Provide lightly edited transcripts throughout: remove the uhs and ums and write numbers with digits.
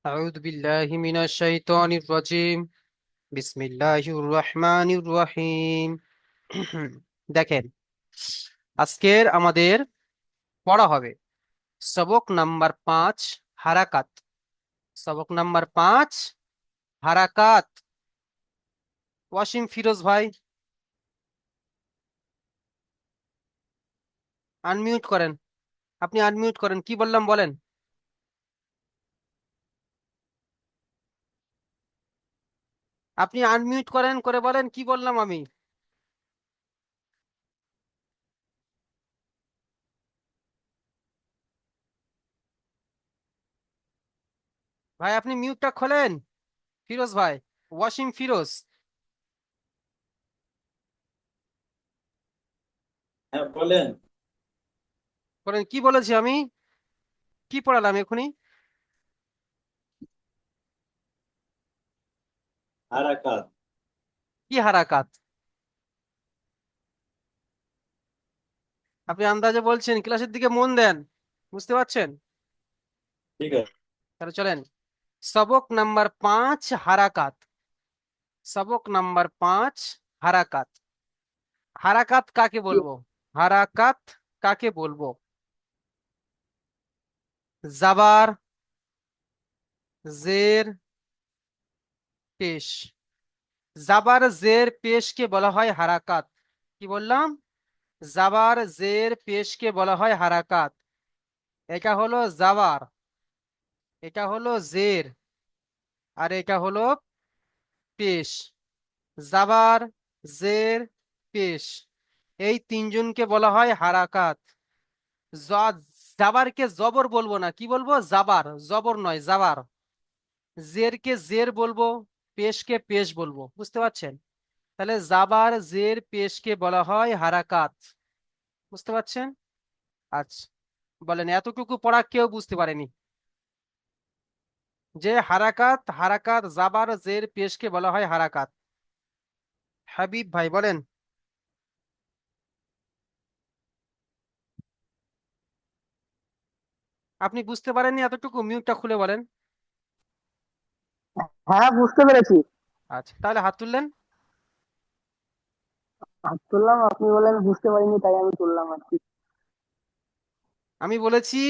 أعوذ بالله من الشيطان الرجيم بسم الله الرحمن الرحيم দেখেন, আজকের আমাদের পড়া হবে সবক নাম্বার 5 হারাকাত। সবক নাম্বার 5 হারাকাত। ওয়াসিম ফিরোজ ভাই, আনমিউট করেন। আপনি আনমিউট করেন, কি বললাম বলেন। আপনি আনমিউট করেন, করে বলেন কি বললাম আমি। ভাই আপনি মিউটটা খোলেন। ফিরোজ ভাই, ওয়াসিম ফিরোজ, হ্যাঁ, বলেন। করেন কি বলেছি আমি, কি পড়ালাম এখনই। হারাকাত। কি হারাকাত? আপনি আন্দাজে বলছেন, ক্লাসের দিকে মন দেন, বুঝতে পারছেন। ঠিক আছে। তাহলে চলেন, সবক নাম্বার 5 হারাকাত। সবক নাম্বার 5 হারাকাত। হারাকাত কাকে বলবো? হারাকাত কাকে বলবো? জাবার, জের, পেশ। জাবার জের পেশকে বলা হয় হারাকাত। কি বললাম? জাবার জের পেশকে বলা হয় হারাকাত। এটা হলো জাবার, এটা হলো জের, আর এটা হলো পেশ। জাবার, জের, পেশ, এই তিনজনকে বলা হয় হারাকাত। জাবারকে জবর বলবো না, কি বলবো? জাবার, জবর নয় জাবার। জেরকে জের বলবো, পেশকে পেশ বলবো, বুঝতে পারছেন। তাহলে জাবার জের পেশকে বলা হয় হারাকাত, বুঝতে পারছেন। আচ্ছা, বলেন এতটুকু পড়া কেউ বুঝতে পারেনি যে হারাকাত, হারাকাত জাবার জের পেশকে বলা হয় হারাকাত? হাবিব ভাই বলেন। আপনি বুঝতে পারেননি এতটুকু, মিউটটা খুলে বলেন। হ্যাঁ, বুঝতে পেরেছি। আচ্ছা, তাহলে হাত তুললেন। হাত তুললাম, আপনি বললেন বুঝতে পারিনি তাই আমি তুললাম আর কি। আমি বলেছি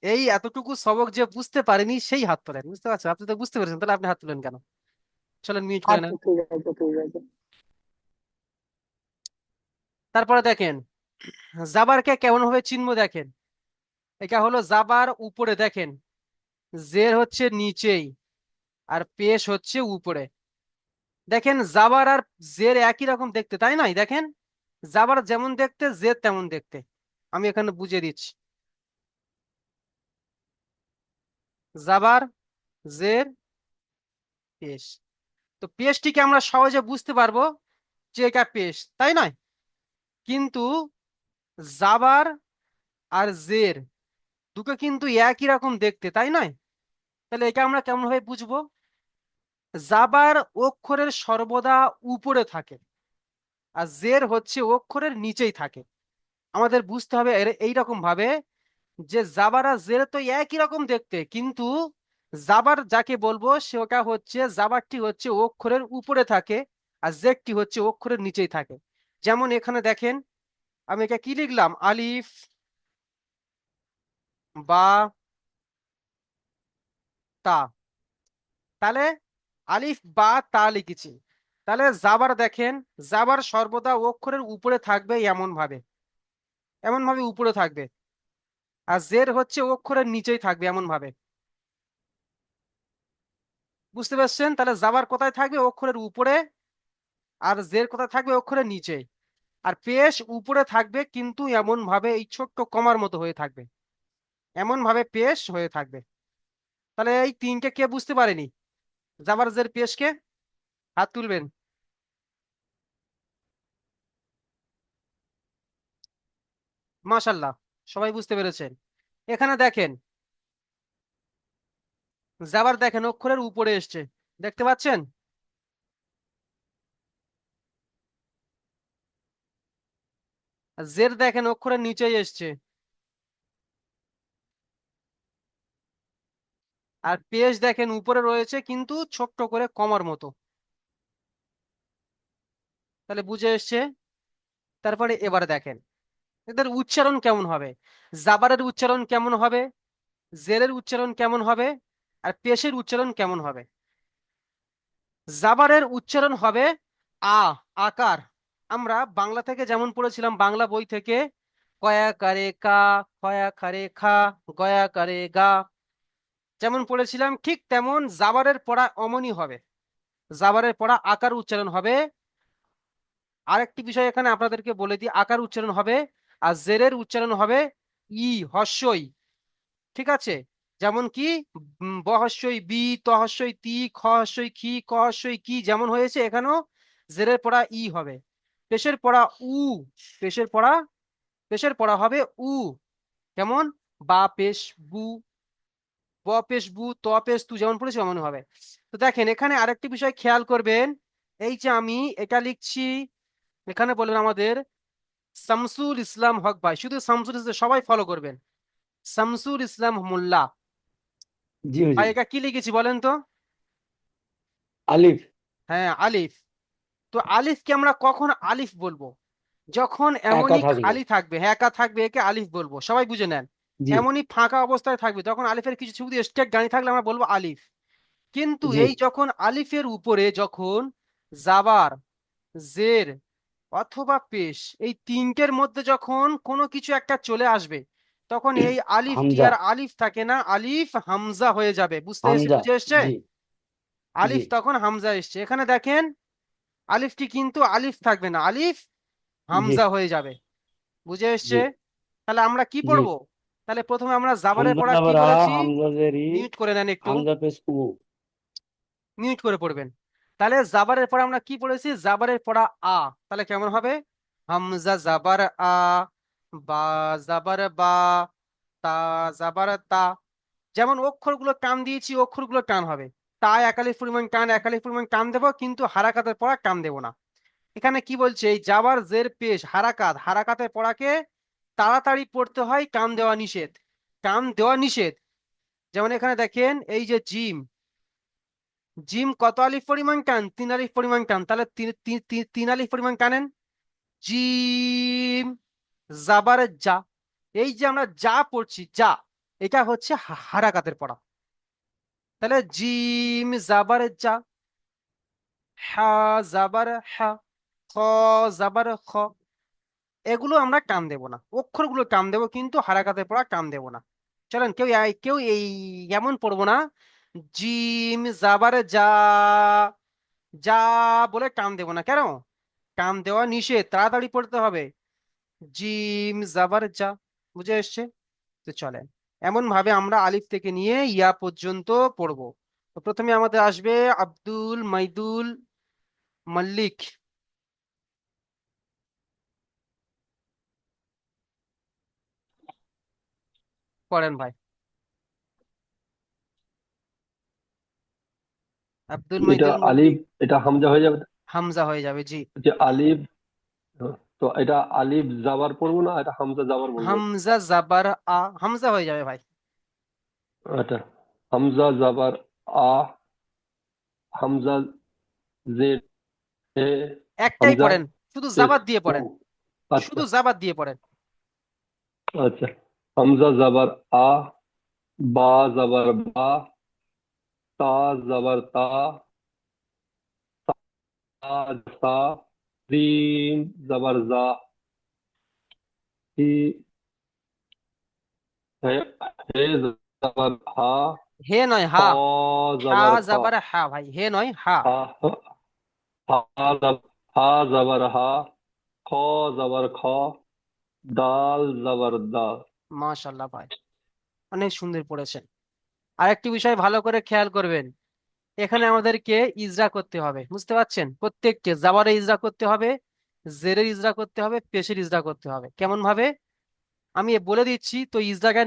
এই এতটুকু সবক যে বুঝতে পারেনি সেই হাত তোলেন, বুঝতে পারছেন। আপনি তো বুঝতে পেরেছেন, তাহলে আপনি হাত তুলেন কেন? চলেন মিউট করে আচ্ছা, নেন। ঠিক আছে, ঠিক আছে। তারপরে দেখেন, জাবারকে কেমন ভাবে চিনবো দেখেন। এটা হলো জাবার উপরে, দেখেন জের হচ্ছে নিচেই, আর পেশ হচ্ছে উপরে। দেখেন জাবার আর জের একই রকম দেখতে, তাই নয়? দেখেন জাবার যেমন দেখতে, জের তেমন দেখতে। আমি এখানে বুঝিয়ে দিচ্ছি। জাবার, জের, পেশ। তো পেশটিকে আমরা সহজে বুঝতে পারবো যে এটা পেশ, তাই নয়? কিন্তু জাবার আর জের দুটো কিন্তু একই রকম দেখতে, তাই নয়? তাহলে এটা আমরা কেমন ভাবে বুঝবো? জাবার অক্ষরের সর্বদা উপরে থাকে, আর জের হচ্ছে অক্ষরের নিচেই থাকে। আমাদের বুঝতে হবে এইরকম ভাবে যে জাবার আর জের তো একই রকম দেখতে, কিন্তু জাবার যাকে বলবো সে ওটা হচ্ছে, জাবারটি হচ্ছে অক্ষরের উপরে থাকে, আর জেরটি হচ্ছে অক্ষরের নিচেই থাকে। যেমন এখানে দেখেন, আমি এটা কি লিখলাম? আলিফ, বা, তা। তাহলে আলিফ বা তা লিখেছি। তাহলে জাবার দেখেন, জাবার সর্বদা অক্ষরের উপরে থাকবে, এমন ভাবে, এমন ভাবে উপরে থাকবে। আর জের হচ্ছে অক্ষরের নিচেই থাকবে, এমন ভাবে। বুঝতে পারছেন? তাহলে জাবার কোথায় থাকবে? অক্ষরের উপরে। আর জের কোথায় থাকবে? অক্ষরের নিচে। আর পেশ উপরে থাকবে, কিন্তু এমন ভাবে, এই ছোট্ট কমার মতো হয়ে থাকবে, এমন ভাবে পেশ হয়ে থাকবে। তাহলে এই তিনটে কে বুঝতে পারেনি জাবার জের পেশকে? হাত তুলবেন। মাশাল্লাহ, সবাই বুঝতে পেরেছেন। এখানে দেখেন জাবার, দেখেন অক্ষরের উপরে এসছে, দেখতে পাচ্ছেন। আর জের দেখেন অক্ষরের নিচেই এসছে। আর পেশ দেখেন উপরে রয়েছে কিন্তু ছোট্ট করে কমার মতো। তাহলে বুঝে এসছে। তারপরে এবারে দেখেন এদের উচ্চারণ কেমন হবে। জাবারের উচ্চারণ কেমন হবে, জেরের উচ্চারণ কেমন হবে, আর পেশের উচ্চারণ কেমন হবে। জাবারের উচ্চারণ হবে আ, আকার। আমরা বাংলা থেকে যেমন পড়েছিলাম, বাংলা বই থেকে, কয়াকারে কা, খয়াকারে খা, গয়াকারে গা, যেমন পড়েছিলাম ঠিক তেমন জাবারের পড়া অমনি হবে। জাবারের পড়া আকার উচ্চারণ হবে। আরেকটি বিষয় এখানে আপনাদেরকে বলে দিই, আকার উচ্চারণ হবে আর জেরের উচ্চারণ হবে ই, হস্যই। ঠিক আছে, যেমন কি ব হস্যই বি, ত হস্যই তি, খ হস্যই খি, ক হস্যই কি, যেমন হয়েছে এখানেও জেরের পড়া ই হবে। পেশের পড়া উ, পেশের পড়া পেশের পড়া হবে উ। কেমন, বা পেশ বু, ব পেশ বু, ত পেশ তু, যেমন পড়েছি অমন হবে। তো দেখেন এখানে আরেকটি বিষয় খেয়াল করবেন, এই যে আমি এটা লিখছি, এখানে বলবেন আমাদের শামসুল ইসলাম হক ভাই, শুধু শামসুল ইসলাম, সবাই ফলো করবেন, শামসুল ইসলাম মোল্লা জি ভাই। হুজুর। এটা কি লিখেছি বলেন তো? আলিফ। হ্যাঁ, আলিফ। তো আলিফকে আমরা কখন আলিফ বলবো? যখন একা এমনই থাকলে। খালি থাকবে, হ্যাঁ একা থাকবে, একে আলিফ বলবো, সবাই বুঝে নেন। জি এমনই ফাঁকা অবস্থায় থাকবে তখন আলিফের কিছু শুধু স্টেট দাঁড়িয়ে থাকলে আমরা বলবো আলিফ। কিন্তু জি। এই যখন আলিফের উপরে যখন জাবার, জের অথবা পেশ, এই তিনটের মধ্যে যখন কোনো কিছু একটা চলে আসবে, তখন এই আলিফটি হামজা। আর আলিফ থাকে না, আলিফ হামজা হয়ে যাবে। হামজা। বুঝে এসছে? জি জি আলিফ তখন হামজা এসছে। এখানে দেখেন আলিফটি কিন্তু আলিফ থাকবে না, আলিফ জি হামজা হয়ে যাবে। বুঝে জি এসছে? তাহলে আমরা কি জি। পড়বো? তাহলে প্রথমে আমরা জাবারের হামজা পড়া কি জাবার হা, বলেছি? হামজা জেরি, মিউট করে নেন একটু, হামজা পেশ উ। মিউট করে পড়বেন। তাহলে জাবারের পড়া আমরা কি পড়েছি? জাবারের পড়া আ। তাহলে কেমন হবে? হামজা জাবার আ, বা জাবার বা, তা জাবার তা। যেমন অক্ষরগুলো টান দিয়েছি, অক্ষরগুলো টান হবে। তা একালিফ পরিমাণ টান, একালিফ পরিমাণ টান দেবো, কিন্তু হারাকাতের পড়া টান দেবো না। এখানে কি বলছে, এই জাবার জের পেশ হারাকাত, হারাকাতের পড়াকে তাড়াতাড়ি পড়তে হয়, টান দেওয়া নিষেধ, টান দেওয়া নিষেধ। যেমন এখানে দেখেন এই যে জিম, জিম কত আলিফ পরিমাণ টান? 3 আলিফ পরিমাণ টান। তাহলে 3 আলিফ পরিমাণ টানেন। জিম, জাবার যা, এই যে আমরা যা পড়ছি যা, এটা হচ্ছে হারাকাতের পড়া। তাহলে জিম জাবার যা, হা জাবার হা, খ জাবার খ, এগুলো আমরা টান দেব না, অক্ষরগুলো টান দেবো কিন্তু হারাকাতের পড়া টান দেব না। চলেন কেউ এই এমন পড়বো না, জিম জাবার যা, যা বলে টান দেব না। কেন? টান দেওয়া নিষেধ, তাড়াতাড়ি পড়তে হবে। জিম জাবার যা। বুঝে এসছে? তো চলেন এমন ভাবে আমরা আলিফ থেকে নিয়ে ইয়া পর্যন্ত পড়বো। তো প্রথমে আমাদের আসবে আব্দুল মাইদুল মল্লিক। পড়েন ভাই, আব্দুল এটা মাইদুল আলিফ, মল্লিক। এটা হামজা হয়ে যাবে। হামজা হয়ে যাবে, জি। যে আলিফ, তো এটা আলিফ জাবার পড়বো না, এটা হামজা জাবার বলবো? হামজা জাবার আ, হামজা হয়ে যাবে ভাই। এটা হামজা জাবার আ, হামজা জেড এ, একটাই হামজা পড়েন, শুধু পেশ জাবাত দিয়ে উ। পড়েন, আচ্ছা শুধু জাবাত দিয়ে পড়েন। আচ্ছা। হামজা জাবার আ, বা জাবার বা, তা জাবার তা, তা তা, জিম জাবার জা, হি হে, হে জাবার হা, হে নয় খ হা, হা জাবার খ, জাবার হা ভাই, হে নয় হা। হা হা জবর হা, খ জবর খ, দাল জবর দা। মাশাল্লাহ ভাই, অনেক সুন্দর পড়েছেন। আরেকটি বিষয় ভালো করে খেয়াল করবেন, এখানে আমাদেরকে ইজরা করতে হবে, বুঝতে পারছেন? প্রত্যেককে জাবারে ইজরা করতে হবে, জেরের ইজরা করতে হবে, পেশের ইজরা করতে হবে। কেমন ভাবে আমি বলে দিচ্ছি, তো ইজরাকে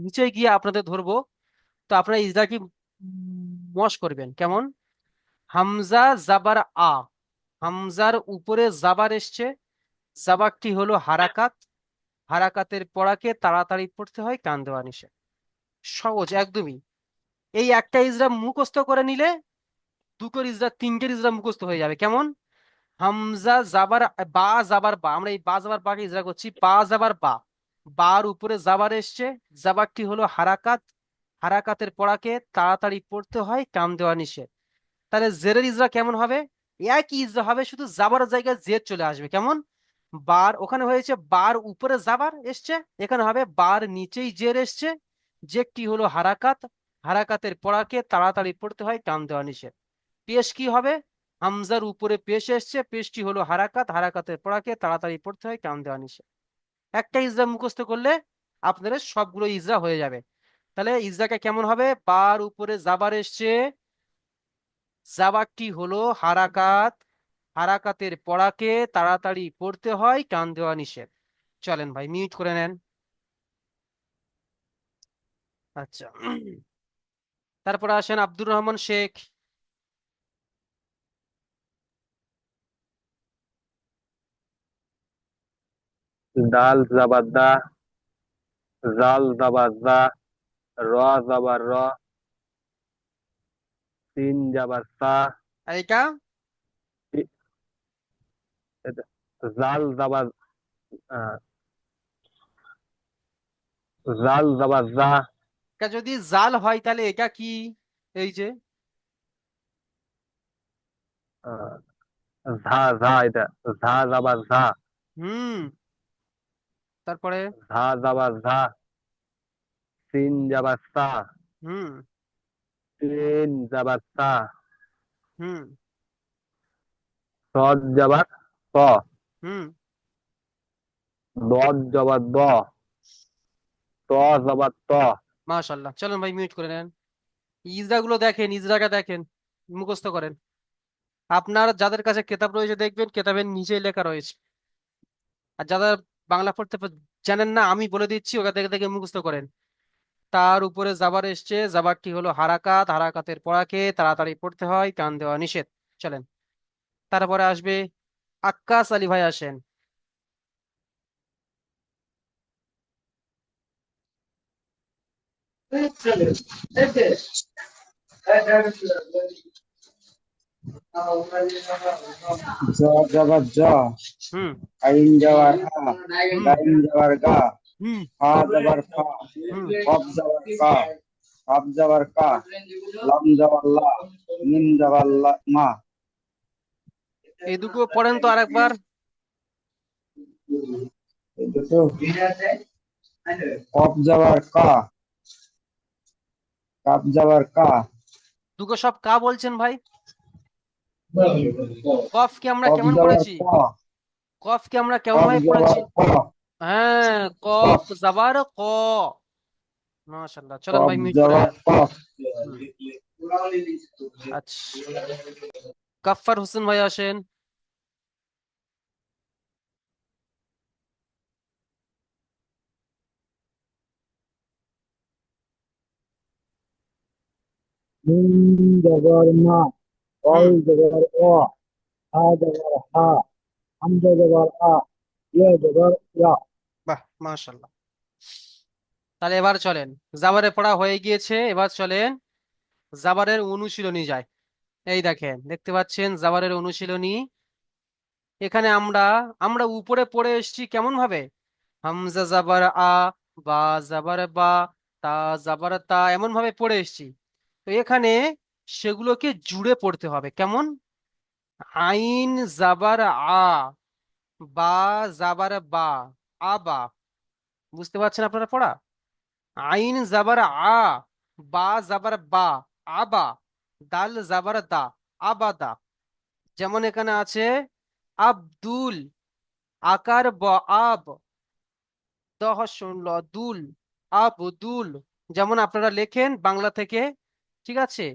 নিচে গিয়ে আপনাদের ধরবো, তো আপনারা ইজরা কি মশ করবেন কেমন। হামজা জাবার আ, হামজার উপরে জাবার এসছে, জাবারটি হলো হারাকাত, হারাকাতের পড়াকে তাড়াতাড়ি পড়তে হয়, টান দেওয়া নিষেধ। সহজ একদমই। এই একটা ইজরা মুখস্থ করে নিলে দুটোর ইজরা তিনটের ইজরা মুখস্থ হয়ে যাবে। কেমন? হামজা জাবার বা, জাবার বা, আমরা এই বা জাবার বাকে ইজরা করছি, বা জাবার বা, বার উপরে জাবার এসছে, জাবারটি হলো হারাকাত, হারাকাতের পড়াকে তাড়াতাড়ি পড়তে হয়, কাম দেওয়া নিষেধ। তাহলে জেরের ইজরা কেমন হবে? একই ইজরা হবে, শুধু জাবার জায়গায় জের চলে আসবে। কেমন? বার ওখানে হয়েছে বার উপরে জাবার এসছে, এখানে হবে বার নিচেই জের এসছে, জেরটি হলো হারাকাত, হারাকাতের পড়াকে তাড়াতাড়ি পড়তে হয়, কাম দেওয়া নিষেধ। পেশ কি হবে? হামজার উপরে পেশ এসছে, পেশটি হলো হারাকাত, হারাকাতের পড়াকে তাড়াতাড়ি পড়তে হয়, কাম দেওয়া নিষেধ। একটা ইজরা মুখস্থ করলে আপনাদের সবগুলো ইজরা হয়ে যাবে। তাহলে ইজরাটা কেমন হবে? বার উপরে জাবার এসছে, জাবারটি হলো হারাকাত, হারাকাতের পড়াকে তাড়াতাড়ি পড়তে হয়, কান দেওয়া নিষেধ। চলেন ভাই মিউট করে নেন। আচ্ছা, তারপরে আসেন আব্দুর রহমান শেখ। দাল জাবার দা, জাল জাবার জা, র জাবার র, সিন জাবার সা, আর এটা? ই- এটা, জাল জাবার আহ, জাল জাবার জা, এটা যদি জাল হয় তাহলে এটা কি? এই যে আহ, ঝা ঝা এটা, ঝা জাবার ঝা, হুম, তারপরে ঝা জাবার ঝা, সিন জাবার সা, হুম, সিন জাবার সা, হুম, সদ জাবার স, হুম, দদ জাবার দ, ত জাবার ত। মাশাল্লাহ। চলেন ভাই মিউট করে নেন। ইজরা গুলো দেখেন, ইজরাটা দেখেন, মুখস্থ করেন। আপনার যাদের কাছে কেতাব রয়েছে দেখবেন কেতাবের নিচেই লেখা রয়েছে। আর যারা বাংলা পড়তে জানেন না, আমি বলে দিচ্ছি, ওটা দেখে দেখে মুখস্থ করেন। তার উপরে জাবার এসছে, জাবারটি হলো হারাকাত, হারাকাতের পড়াকে তাড়াতাড়ি পড়তে হয়, কান দেওয়া নিষেধ। চলেন, তারপরে আসবে আক্কাস আলী ভাই, আসেন। জ জবর জ, হুম, আইন জবর আ, হুম, গাইন জবর গা, হুম, ফা জবর ফা, হুম। কফ জবর কা, কাফ জবর কা, লাম জবর লা, মিম জবর মা। এই দুটো পড়েন তো আরেকবার। এই দুটো কফ জবর কা, কাফ জবর কা, দুটো সব কা বলছেন ভাই? কফ কে আমরা কফ কেমন জবর পড়েছি? ক, কফ কে আমরা কেমন কফ ভাবে জবর পড়েছি? ক, হ্যাঁ, কফ জাবার ক। মাশাল্লাহ, চলেন কফ ভাই মিউট করে জবর নেন। ক। হুম, আচ্ছা, গাফফার হোসেন ভাই, আসেন। মিম জবর মা, হুম, কল জবর অ, হা জবর হা, হামজা জবর আ, ইয়া জবর ইয়া। বাহ, মাশাল্লাহ। তাহলে এবার চলেন, জাবারে পড়া হয়ে গিয়েছে, এবার চলেন জাবারের অনুশীলনী যায়। এই দেখেন, দেখতে পাচ্ছেন জাবারের অনুশীলনী। এখানে আমরা আমরা উপরে পড়ে এসেছি কেমন ভাবে? হামজা জাবার আ, বা জাবার বা, তা জাবার তা, এমন ভাবে পড়ে এসেছি। তো এখানে সেগুলোকে জুড়ে পড়তে হবে। কেমন? আইন জাবার আ, বা জাবার বা, আবা। বুঝতে পারছেন আপনারা পড়া? আইন জাবার আ, বা জাবার বা, আবা, দাল জাবার দা, আবাদা। যেমন এখানে আছে আব্দুল, আকার ব, আব, দহ শুনল দুল, আবদুল। যেমন আপনারা লেখেন বাংলা থেকে, ঠিক আছে?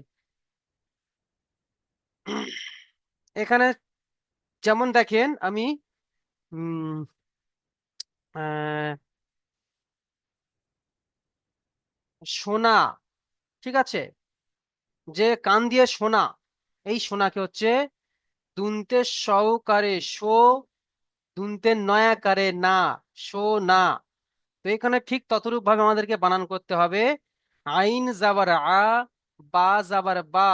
এখানে যেমন দেখেন, আমি উম আহ, সোনা, ঠিক আছে, যে কান দিয়ে সোনা, এই সোনাকে হচ্ছে দুনতে সহকারে শো, দুনতে নয়াকারে না, শো না। তো এখানে ঠিক ততরূপ ভাবে আমাদেরকে বানান করতে হবে। আইন জাবার আ, বা জাবার বা,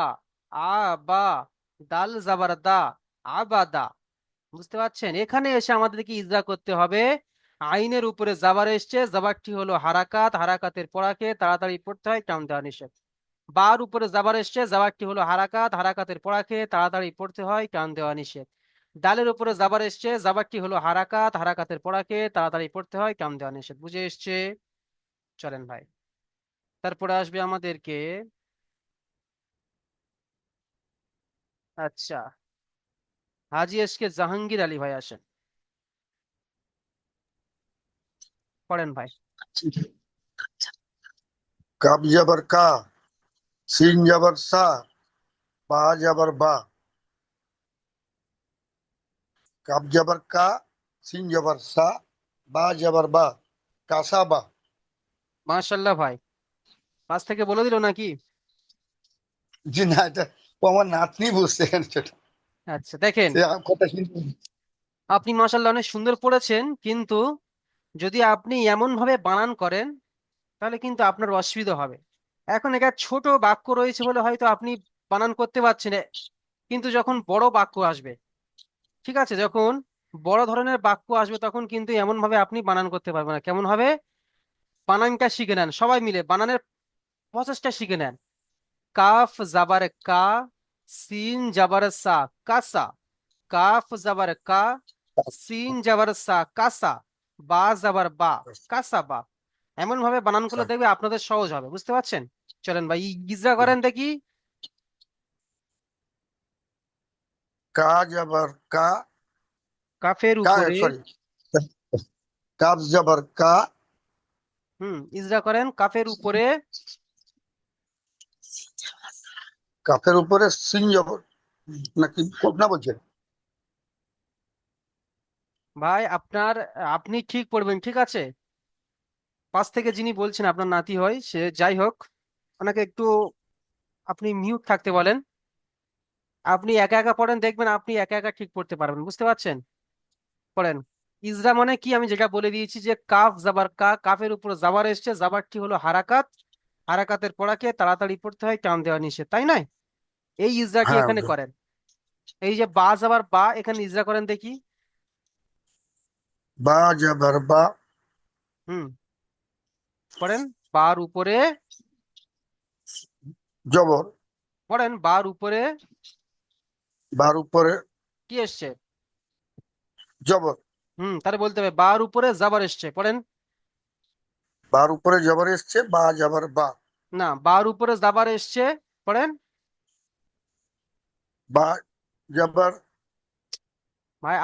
আ বা, দাল জাবার দা, আবাদা। বুঝতে পারছেন? এখানে এসে আমাদেরকে ইজরা করতে হবে। আইনের উপরে জাবার এসছে, জাবারটি হলো হারাকাত, হারাকাতের পড়াকে তাড়াতাড়ি পড়তে হয়, টান দেওয়া নিষেধ। বার উপরে জাবার এসছে, জাবারটি হলো হারাকাত, হারাকাতের পড়াকে তাড়াতাড়ি পড়তে হয়, টান দেওয়া নিষেধ। ডালের উপরে জাবার এসছে, জাবারটি হলো হারাকাত, হারাকাতের পড়াকে তাড়াতাড়ি পড়তে হয়, টান দেওয়া নিষেধ। বুঝে এসছে? চলেন ভাই, তারপরে আসবে আমাদেরকে, আচ্ছা, হাজি এসকে জাহাঙ্গীর আলী ভাই আসেন, পড়েন ভাই। কাব জবর কা, সিন জবর সা, বা জবর বা। কাব জবর কা, সিন জবর সা, বা জবর বা, কাসাবা। মাশাল্লাহ ভাই, পাঁচ থেকে বলে দিল নাকি? জি না, এটা ও আমার নাতনি বুঝতে সেটা। আচ্ছা দেখেন, সে আমার কথা শুনতে। আপনি মাশাল্লাহ অনেক সুন্দর পড়েছেন, কিন্তু যদি আপনি এমন ভাবে বানান করেন তাহলে কিন্তু আপনার অসুবিধা হবে। এখন এখানে ছোট বাক্য রয়েছে বলে হয়তো আপনি বানান করতে পারছেন, কিন্তু যখন বড় বাক্য আসবে, ঠিক আছে, যখন বড় ধরনের বাক্য আসবে তখন কিন্তু এমন ভাবে আপনি বানান করতে পারবেন না। কেমন হবে? বানানটা শিখে নেন, সবাই মিলে বানানের প্রসেসটা শিখে নেন। কাফ জাবার কা, সিন জাবার সা, কাসা। কাফ জাবার কা, সিন জাবার সা, কাসা। বা জাবার বা, কাসা বা। এমন ভাবে বানান করলে দেখবে আপনাদের সহজ হবে। বুঝতে পারছেন? চলেন ভাই, ইজরা করেন দেখি। কা জবর কা, কাফের কা উপরে, সরি, কাব জবর কা, ইজরা করেন কাফের উপরে। কাফের উপরে সিন জবর, নাকি কোনটা বলছেন? ভাই আপনি ঠিক পড়বেন, ঠিক আছে? পাশ থেকে যিনি বলছেন আপনার নাতি হয়, সে যাই হোক, ওনাকে একটু আপনি মিউট থাকতে বলেন। আপনি একা একা পড়েন, দেখবেন আপনি একা একা ঠিক পড়তে পারবেন। বুঝতে পারছেন? পড়েন। ইজরা মানে কি আমি যেটা বলে দিয়েছি, যে কাফ জাবার কা, কাফের উপর জাবার এসছে, জাবারটি হলো হারাকাত, হারাকাতের পড়াকে তাড়াতাড়ি পড়তে হয়, টান দেওয়া নিষেধ, তাই নয়? এই ইজরাটি হ্যাঁ, এখানে করেন। এই যে বা জাবার বা, এখানে ইজরা করেন দেখি। বা জবর বা, হুম, পড়েন। বার উপরে, জবর। পড়েন বার উপরে বার উপরে কি এসছে? জবর। তাহলে বলতে হবে বার উপরে জাবার এসছে, পড়েন। বার উপরে জবর এসছে, বা জবর বা। না, বার উপরে জাবার এসছে, পড়েন। বা জবর। ভাই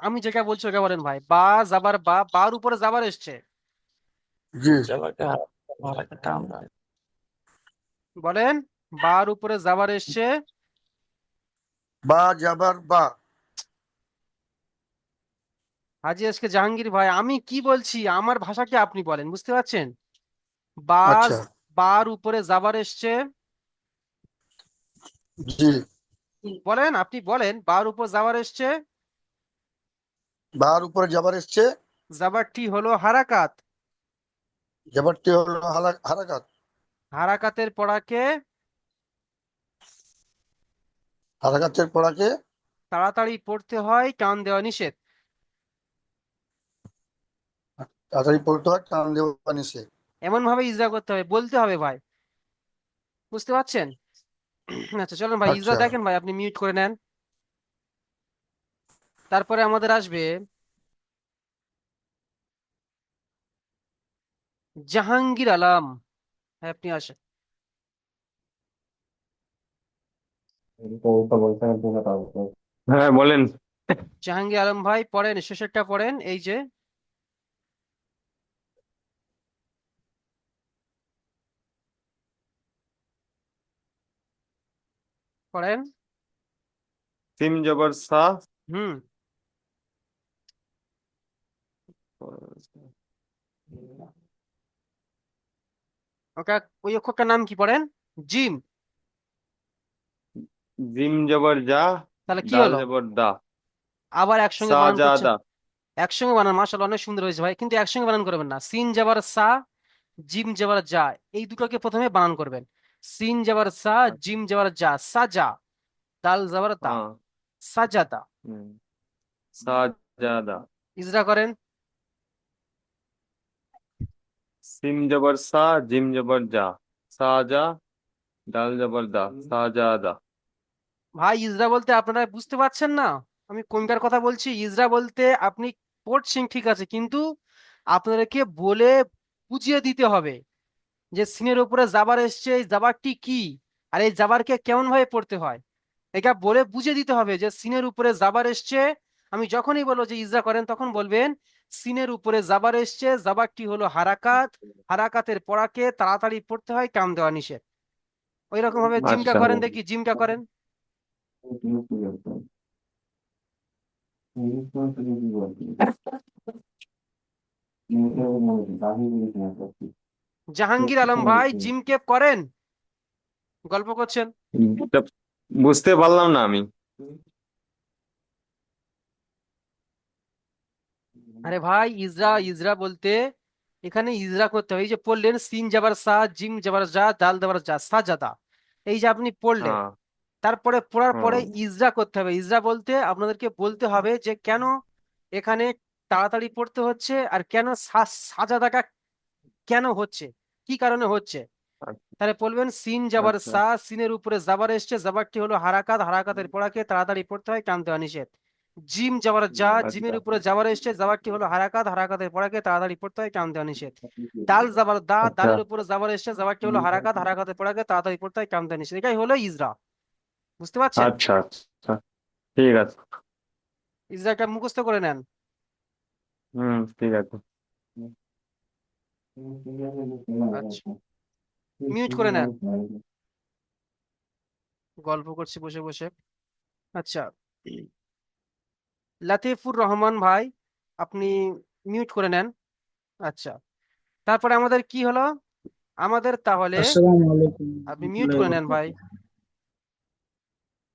আমি যেটা বলছি ওটা বলেন ভাই। বা জাবার বা, বার উপরে জাবার এসছে, জি। বলেন। বার উপরে জাবার এসছে। বা জবর বা। হাজি আজকে জাহাঙ্গীর ভাই, আমি কি বলছি আমার ভাষাকে আপনি বলেন, বুঝতে পারছেন? বাজ, আচ্ছা। বার উপরে জাবার এসছে, জি। বলেন, আপনি বলেন বার উপর জাবার এসছে, বার উপরে জবর এসছে, জাবারটি হলো হারাকাত, জবরটি হলো হারাকাত। হারাকাতের পড়াকে হারাকাতের পড়াকে তাড়াতাড়ি পড়তে হয়, টান দেওয়া নিষেধ। তাড়াতাড়ি পড়তে হয়, টান দেওয়া নিষেধ। এমন ভাবে ইজরা করতে হবে, বলতে হবে ভাই। বুঝতে পারছেন? আচ্ছা চলুন ভাই, ইজরা আচ্ছা। দেখেন ভাই, আপনি মিউট করে নেন। তারপরে আমাদের আসবে জাহাঙ্গীর আলম। হ্যাঁ, আপনি আসেন। হ্যাঁ বলেন। জাহাঙ্গীর আলম ভাই পড়েন, শেষেরটা পড়েন, এই যে পড়েন। সিম জবর সা, হুম, ওটা, ওই অক্ষরটার নাম কি পড়েন? জিম। জিম জবর জা, তাহলে কি দাল হলো? জবর দা, আবার একসঙ্গে বানান করছেন। সাজাদা। একসঙ্গে বানান, মাশাআল্লাহ অনেক সুন্দর হয়েছে ভাই, কিন্তু একসঙ্গে বানান করবেন না। সিন যাবার সা, জিম যাবার যা, এই দুটোকে প্রথমে বানান করবেন। সিন জবর সা, জিম জবর জা, সাজা। দাল জবর দা, हाँ সাজাদা। साजादा। ইজরা করেন। सिम जबर सा, जिम जबर जा, साजा, दाल जबर दा, साजादा। ভাই ইজরা বলতে আপনারা বুঝতে পারছেন না আমি কোনটার কথা বলছি? ইজরা বলতে আপনি পড়ছেন ঠিক আছে, কিন্তু আপনাদেরকে বলে বুঝিয়ে দিতে হবে যে সিনের উপরে জাবার এসছে, এই জাবারটি কি, আর এই জাবারকে কেমন ভাবে পড়তে হয়। এটা বলে বুঝিয়ে দিতে হবে যে সিনের উপরে জাবার এসছে। আমি যখনই বলবো যে ইজরা করেন তখন বলবেন সিনের উপরে জাবার এসছে, জাবারটি হলো হারাকাত, হারাকাতের পড়াকে তাড়াতাড়ি পড়তে হয়, কাম দেওয়া নিষেধ। ওই রকম ভাবে জিমটা अच्छा করেন, দেখি জিমটা করেন। জাহাঙ্গীর আলম ভাই জিমকে করেন, গল্প করছেন। তা বুঝতে পারলাম না আমি। আরে ভাই ইজরা, ইজরা বলতে এখানে ইজরা করতে হবে। এই যে পড়লেন সিন জাবার সা, জিম জাবার জা, দাল জাবার জা, সাজাদা, এই যে আপনি পড়লেন, हाँ তারপরে পড়ার পরে हाँ ইজরা করতে হবে। ইজরা বলতে আপনাদেরকে বলতে হবে যে কেন এখানে তাড়াতাড়ি পড়তে হচ্ছে, আর কেন সাজাদাটা কেন হচ্ছে, কি কারণে হচ্ছে। তাহলে বলবেন সিন জাবার अच्छा সা, সিনের উপরে জাবার এসছে, জাবারটি হলো হারাকাত, হারাকাতের পড়াকে তাড়াতাড়ি পড়তে হয়, কাম দেওয়া নিষেধ। জিম জাবার যা, জিমের अच्छा উপরে জাবার এসছে, জাবারটি হলো হারাকাত, হারাকাতের পড়াকে তাড়াতাড়ি পড়তে হয়, কাম দেওয়া নিষেধ। দাল জাবার দা, अच्छा দালের উপরে জাবার এসছে, জাবারটি হলো হারাকাত, হারাকাতের পড়াকে তাড়াতাড়ি পড়তে হয়, কাম দেওয়া নিষেধ। এটাই হলো ইজরা। বুঝতে পারছেন? अच्छा अच्छा ঠিক আছে। ইজরাটা মুখস্থ করে নেন। ঠিক আছে। আচ্ছা, মিউট করে নেন, গল্প করছি বসে বসে। আচ্ছা, লাতিফুর রহমান ভাই আপনি মিউট করে নেন। আচ্ছা, তারপরে আমাদের কি হলো? আমাদের তাহলে আসসালামু আলাইকুম আপনি মিউট রহমতুল্লাহি করে ওয়া নেন ভাই। বারাকাতুহু।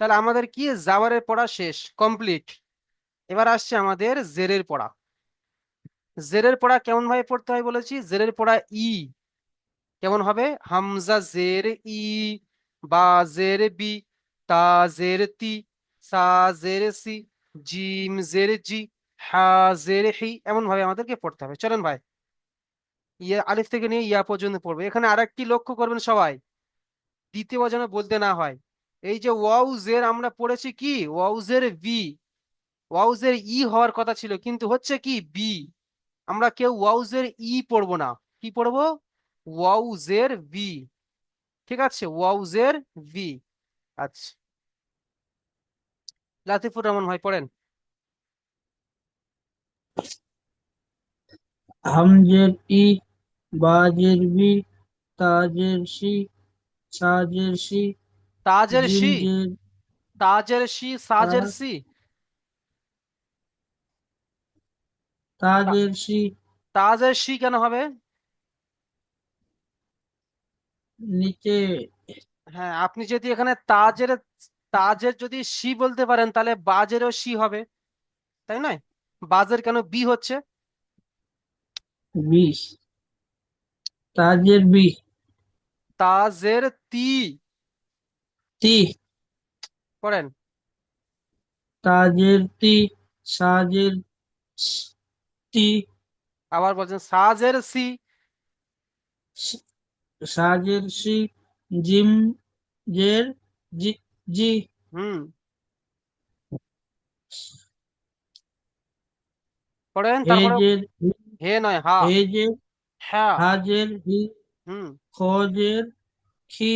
তাহলে আমাদের কি জাবারের পড়া শেষ, কমপ্লিট। এবার আসছে আমাদের জেরের পড়া। জেরের পড়া কেমন ভাবে পড়তে হয় বলেছি? জেরের পড়া ই কেমন হবে? হামজা জের ই, বা জের বি, তা জের তি, সা জের সি, জিম জের জি, হা জের হি, এমন ভাবে আমাদেরকে পড়তে হবে। চলেন ভাই, ইয়া আলিফ থেকে নিয়ে ইয়া পর্যন্ত পড়বো। এখানে আরেকটি লক্ষ্য করবেন সবাই, দ্বিতীয় যেন বলতে না হয়। এই যে ওয়াউ জের আমরা পড়েছি কি, ওয়াউ জের ভি, ওয়াউ জের ই হওয়ার কথা ছিল, কিন্তু হচ্ছে কি বি। আমরা কেউ ওয়াউ জের ই পড়বো না, কি পড়বো? ওয়াউ জের ভি। ঠিক আছে, ওয়াউ জের ভি। আচ্ছা, লাতিফুর রহমান ভাই পড়েন। হামজের ই, বাজের বি, তাজের সি, সাজের সি, তাজের জিম শি, জের তাজের শি, তা, সাজের সি। তা- তাজের সি, তাজের শি কেন হবে? নিচে হ্যাঁ, আপনি যদি এখানে তাজের, তাজের যদি শি বলতে পারেন তাহলে বাজেরও শি হবে, তাই নয়? বাজের কেন বি হচ্ছে? বি, তাজের বি, তাজের তি। তি, পড়েন। তাজের তি, সাজের তি, আবার বলছেন সাজের সি। সাজের সি, জিম জের জি, জি, হুম, পড়েন তারপরে। হেজের হি, হে নয় হা, হেজের হ্যাঁ। হাজের হি, হুম, খজের খি,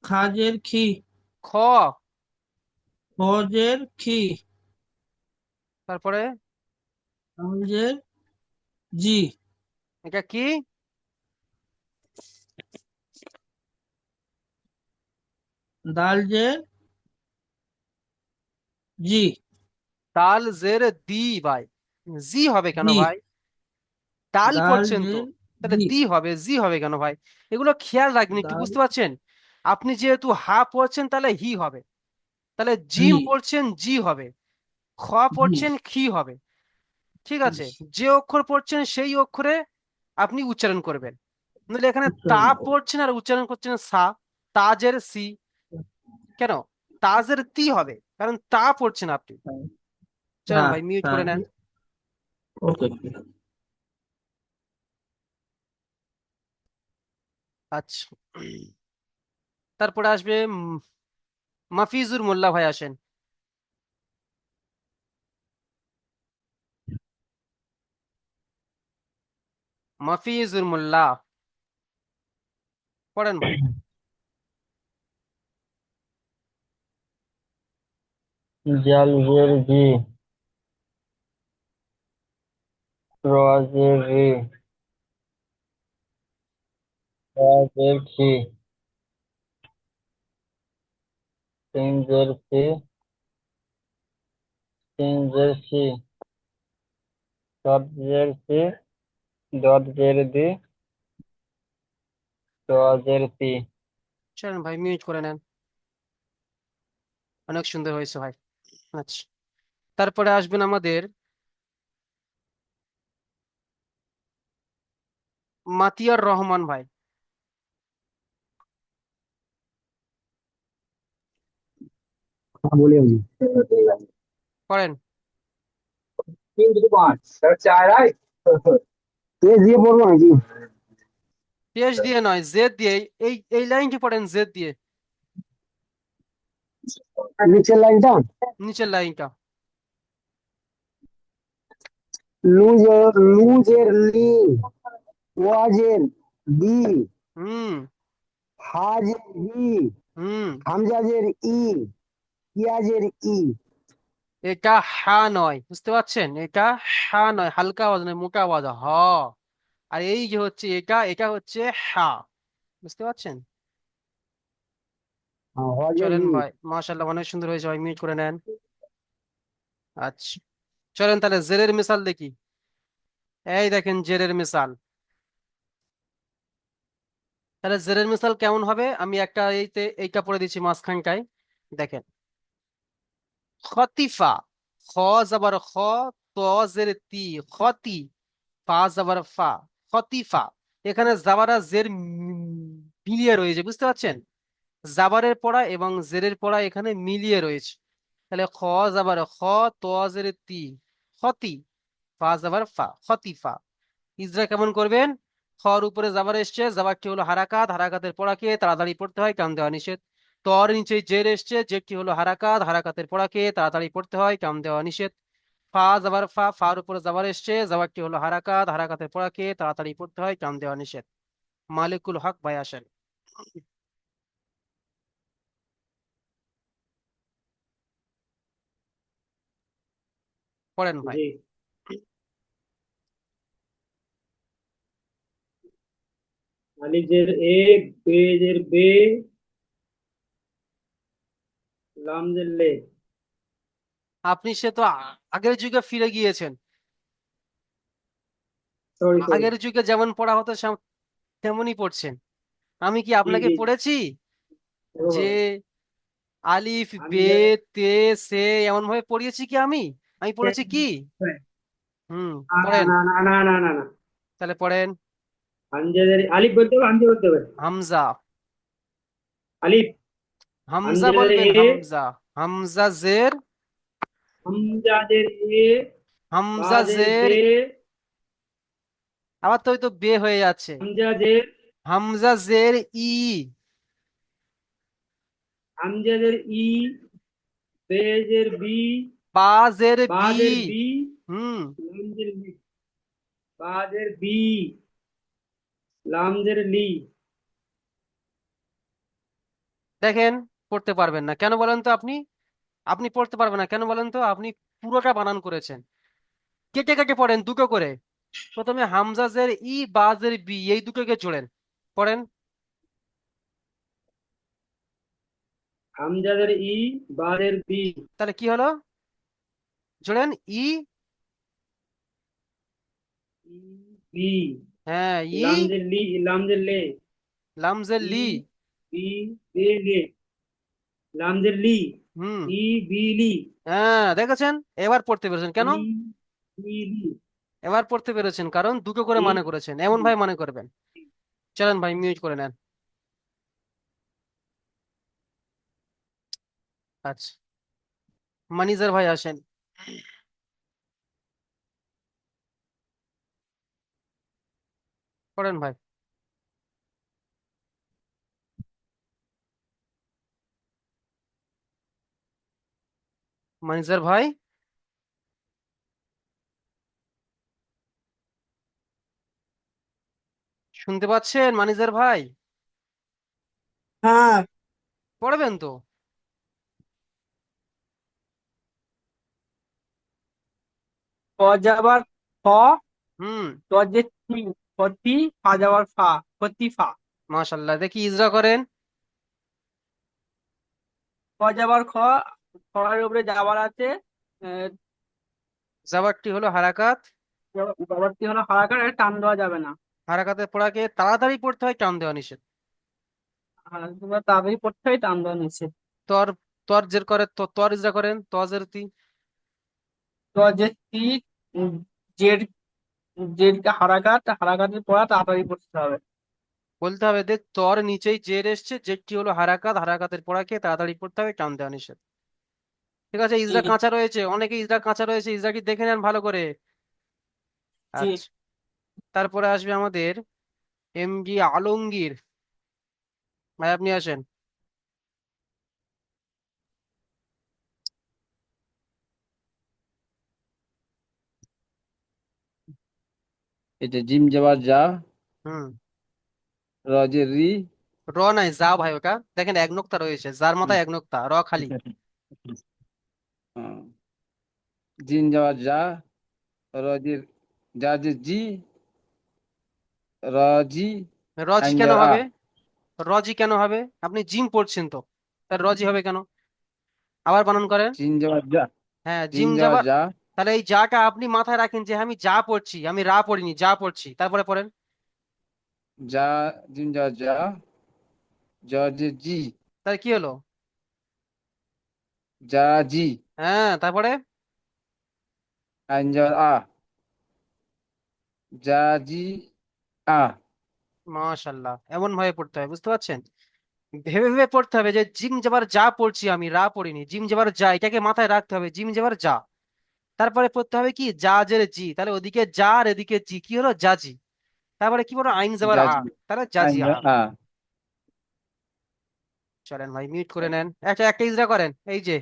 খাজের খি, খ, খজের খি, তারপরে আমজের জি, এটা কি? দালজের জি, তাল জের দি ভাই, জি হবে কেন দি, ভাই? তাল পড়ছেন তো, দালজের তাহলে দি, দি হবে, জি হবে কেন ভাই? এগুলো খেয়াল রাখবেন একটু, দাল বুঝতে পারছেন? আপনি যেহেতু হা পড়ছেন তাহলে হি হবে, তাহলে হি, জিম পড়ছেন জি হবে, খ জি, পড়ছেন খি হবে। ঠিক আছে, যে অক্ষর পড়ছেন সেই অক্ষরে আপনি উচ্চারণ করবেন। নাহলে এখানে তা উচ্চারণ করো। পড়ছেন আর উচ্চারণ করছেন সা, তাজের সি, কেন তাজের তি হবে, কারণ তা পড়ছেন আপনি। চলেন হ্যাঁ ভাই মিউট হ্যাঁ করে নেন। ওকে আচ্ছা, তারপরে আসবে মাফিজুর মোল্লা ভাই, আসেন। মাফিজুর মোল্লা, পড়েন ভাই। জাল জের জি, র জের রি, রা জের ছি, সিন জের সি, সিন জের সি, ডট জের সি, ডট জের দি, ট জের পি। চলেন ভাই মিউট করে নেন, অনেক সুন্দর হয়েছে ভাই। আচ্ছা, তারপরে আসবেন আমাদের মাতিয়ার রহমান ভাই, বলি আমি পড়েন। তিন দুটো পাঁচ চার আয় পেজ দিয়ে পড়বো নাকি পেশ দিয়ে নয়, জেড দিয়ে, এই এই লাইনটি পড়েন জেড দিয়ে, নিচের লাইনটা নিচের লাইনটা। লুজের লি, ওয়াজের বি, হুম হাজের হি, হুম। হামজাজের ই, পিয়াজের ই। এটা হা নয়, বুঝতে পারছেন, এটা হা নয়, হালকা আওয়াজ নয়, মোটা আওয়াজ হ। আর এই যে হচ্ছে এটা, এটা হচ্ছে হা, বুঝতে পারছেন। হজের চলেন হি। ভাই, মাশাআল্লাহ অনেক সুন্দর হয়েছে ভাই, মিউট করে নেন। আচ্ছা, চলেন তাহলে জেরের মিসাল দেখি। এই দেখেন জেরের মিসাল, তাহলে জেরের মিসাল কেমন হবে, আমি একটা এইটা পড়ে দিচ্ছি মাঝখানটায়, দেখেন। খতিফা, খ জবর খ, ত জের তি, খতি, ফা জবর ফা, খতিফা। এখানে জাবারা জের মিলিয়ে রয়েছে, বুঝতে পারছেন, জাবারের পড়া এবং জেরের পড়া এখানে মিলিয়ে রয়েছে। তাহলে খ জাবার খ, ত জের তি, খতি, ফা জাবার ফা, খতিফা। ইজরা কেমন করবেন, খর উপরে জাবার এসছে, জাবারটি হলো হারাকাত, হারাকাতের পড়াকে তাড়াতাড়ি পড়তে হয়, কাম দেওয়া নিষেধ। তর নিচে জের এসছে, জেরটি হলো হারাকাত, হারাকাতের পড়াকে তাড়াতাড়ি পড়তে হয়, কাম দেওয়া নিষেধ। ফা জাবার ফা, ফার উপরে জাবার এসছে, জাবারটি হলো হারাকাত, হারাকাতের পড়াকে তাড়াতাড়ি পড়তে হয়, কাম দেওয়া নিষেধ। মালিকুল হক ভাই, আসেন। পড়েন ভাই। জি, আলিজের এ, বেজের বে, লামজের লে। আপনি সে তো আগের যুগে ফিরে গিয়েছেন, সরি সরি। আগের যুগে যেমন পড়া হতো তেমনই পড়ছেন। আমি কি জি আপনাকে জি জি, পড়েছি যে ভালোভাবে। আলিফ আমি বে যা- তে সে এমন ভাবে পড়িয়েছি কি, আমি পড়েছি কি? হুম, না না পড়েন, না না না না না না। তাহলে পড়েন। হামজাদের আলিফ বলতে হবে, হামজা বলতে হবে। হামজা, আলিফ, হামজা হামজাদের বলবেন, এ, হামজা। হামজা জের, হামজাদের এ, হামজা বাজের জের, বে, আবার তো ওই তো বে হয়ে যাচ্ছে। হামজাদের, হামজা জের ই, হামজাদের ই, বেজের বি, বা জের বি। বাজের বি, হুম, লামজের লি, বাজের বি, লামজের লি। দেখেন পড়তে পারবেন না কেন বলেন তো, আপনি আপনি পড়তে পারবেন না কেন বলেন তো, আপনি পুরোটা বানান করেছেন, কেটে কেটে পড়েন দুটো করে। প্রথমে হামজাজের ই, বাজের বি, এই দুটোকে জোড়েন, পড়েন। হামজাদের ই, বাজের বি, তাহলে কি হলো, জোড়েন ই, ই, বি, হ্যাঁ ই, লামজের লি, লামজের লে, লামজের ই, লি। বি, বে, লে, লামজের লি, হুম, ই, বি, লি, হ্যাঁ দেখেছেন, এবার পড়তে পেরেছেন কেন, ই, বি, লি, এবার পড়তে পেরেছেন কারণ দুটো করে ই, মানে করেছেন, এমন ভাই মানে করবেন। চলেন ভাই মিউট করে নেন। আচ্ছা, মানিজার ভাই আসেন। করেন ভাই। মানিজার ভাই, শুনতে পাচ্ছেন মানিজার ভাই? হ্যাঁ, পড়বেন তো? ক যাবার খ, হুম। ত যে তি, ফতি, ফা যাবার ফা, ফতিফা। মাশাল্লাহ, দেখি ইজরা করেন। ক যাবার খ, খয়ের উপরে যাবার আছে, জাবারটি হলো হারাকাত। যাবারটি হলো হারাকার, এটা টান দেওয়া যাবে না। হারাকাতের পড়াকে তাড়াতাড়ি পড়তে হয়, টান দেওয়া নিষেধ। আর তোমরা তাড়াতাড়ি পড়তে হয়, টান দেওয়া নিচে। তর, তর জের করে তো, তর ইজরা করেন, তজের তি। ত যে তি, উম, জের, জেরকে হারাকাত, হারাকাতের পড়া তাড়াতাড়ি পড়তে হবে। বলতে হবে যে তর নিচেই জের এসছে, জেরটি হলো হারাকাত, হারাকাতের পড়াকে তাড়াতাড়ি পড়তে হবে, টান দেওয়া নিষেধ। ঠিক আছে, জি, ইজরা কাঁচা রয়েছে, অনেকে ইজরা কাঁচা রয়েছে, ইজরাটি দেখে নেন ভালো করে। জি। আচ্ছা, তারপরে আসবে আমাদের এম জি আলমগীর ভাই, আপনি আসেন। এটা জিম যাবার যা, হুম। রজের রি। র নাই, যা ভাই, ওটা দেখেন এক নোক্তা রয়েছে, যার মাথায় এক নোক্তা, র খালি। হ্যাঁ, জিম যাবার যা, রজের যা যে জি, রজি, রজি কেন আঞ্জার আ। হবে? রজি কেন হবে? আপনি জিম পড়ছেন তো, তার রজি হবে কেন? আবার বানান করেন। জিম যাবার যা, হ্যাঁ, জিম জিম যাবার যাবা। যা, তাহলে এই যাটা আপনি মাথায় রাখেন যে আমি যা পড়ছি, আমি রা পড়িনি, যা পড়ছি, তারপরে পড়েন। যা, জিম যাবার যা, জজের জি, তাহলে কি হলো? যা জি, হ্যাঁ, তারপরে। আঞ্জার আ, যা জি আ। মাশাল্লাহ, এমন ভাবে পড়তে হয়, বুঝতে পারছেন? ভেবে ভেবে পড়তে হবে যে জিম যাবার যা পড়ছি, আমি রা পড়িনি, জিম যাবার যা, এটাকে মাথায় রাখতে হবে, জিম যাবার যা। তারপরে পড়তে হবে কি, যা জের জি, তাহলে ওদিকে যা আর এদিকে জি, কি হলো, জাজি। তারপরে কি বলো, আইন যাবার যা আ, জি, তাহলে জাজি আ। আঞ্জার আ। চলেন ভাই, মিউট করে নেন, একটা একটা ইজরা করেন, এই যে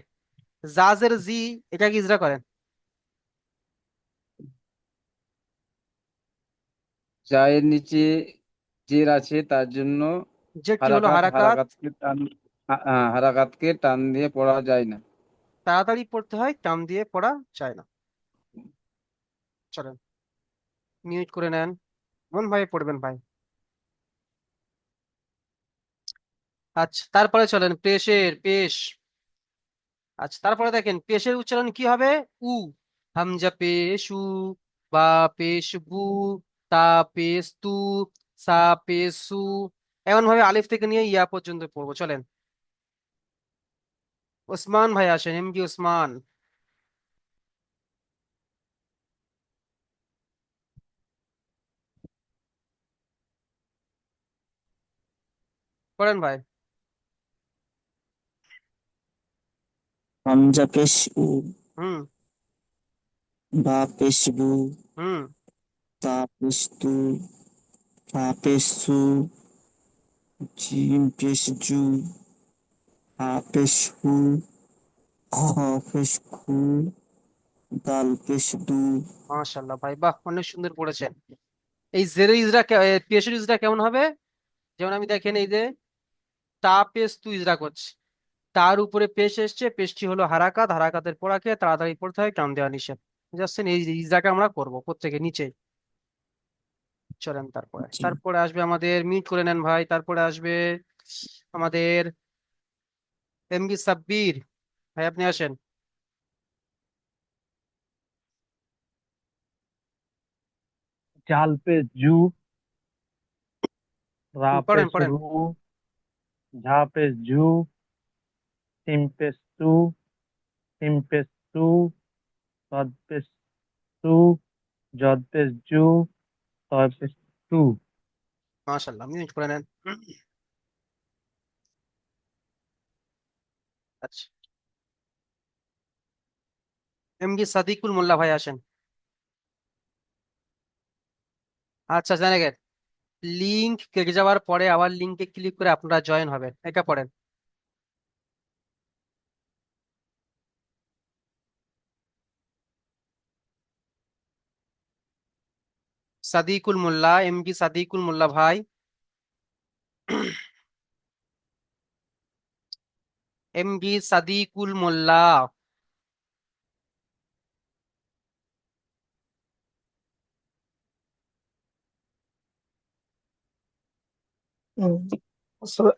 জাজের জি, এটাকে ইজরা করেন। জায়ের নিচে জের আছে, তার জন্য যেটি হলো হারাকাত, হারাকাতকে টান, হারাকাতকে টান দিয়ে পড়া যায় না। তাড়াতাড়ি পড়তে হয়, টান দিয়ে পড়া যায় না। চলেন, মিউট করে নেন, কোন ভাই পড়বেন ভাই। আচ্ছা, তারপরে চলেন পেশের পেশ। আচ্ছা, তারপরে দেখেন পেশের উচ্চারণ কি হবে। উ, হামজা পেশ উ, বা পেশ বু, তা পেশ তু, সা পেশ সু। এমন ভাবে আলিফ থেকে নিয়ে ইয়া পর্যন্ত পড়বো, চলেন। ওসমান ভাই আসেন, এম জি ওসমান। করেন ভাই। হামজা পেশ উ, হুম। বা পেশ বু, হুম। তা পেশ তু, ফা পেশ সু, জিম পেশ জু, হা পেশ হু, খ পেশ খু, দাল পেশ দু। মাশাল্লাহ ভাই, বাহ, অনেক সুন্দর পড়েছেন। এই জের ইজরা পেশের ইজরা কেমন হবে? যেমন আমি দেখেন এই যে তা পেশ তু ইজরা করছি, তার উপরে পেশ এসছে, পেশটি হলো হারাকাত, হারাকাতের পড়াকে তাড়াতাড়ি পড়তে হয়, টান দেওয়া নিষেধ। বুঝতে এই ইজরাকে আমরা করবো প্রত্যেকে নিচে। চলেন, তারপরে জি। তারপরে আসবে আমাদের, মিউট করে নেন ভাই, তারপরে আসবে আমাদের এমবি সাব্বির ভাই, আপনি আসেন। জাল পেশ জু, রা পড়েন পেশ পড়েন। রু, ঝা পেশ ঝু, সিম পেশ সু, সিম পেশ সু, সদ পেশ সু, জদ পেশ জু, তয় পেশ তু। মাশাল্লাহ, মিউট করে নেন। আচ্ছা, এমডি সাদিকুল মোল্লা ভাই আসেন। আচ্ছা জানে গেছে, লিংক কেটে যাওয়ার পরে আবার লিংকে ক্লিক করে আপনারা জয়েন হবেন, এটা পড়েন। সাদিকুল মোল্লা, এমডি সাদিকুল মোল্লা ভাই, এমডি সাদিকুল মোল্লা। আসলে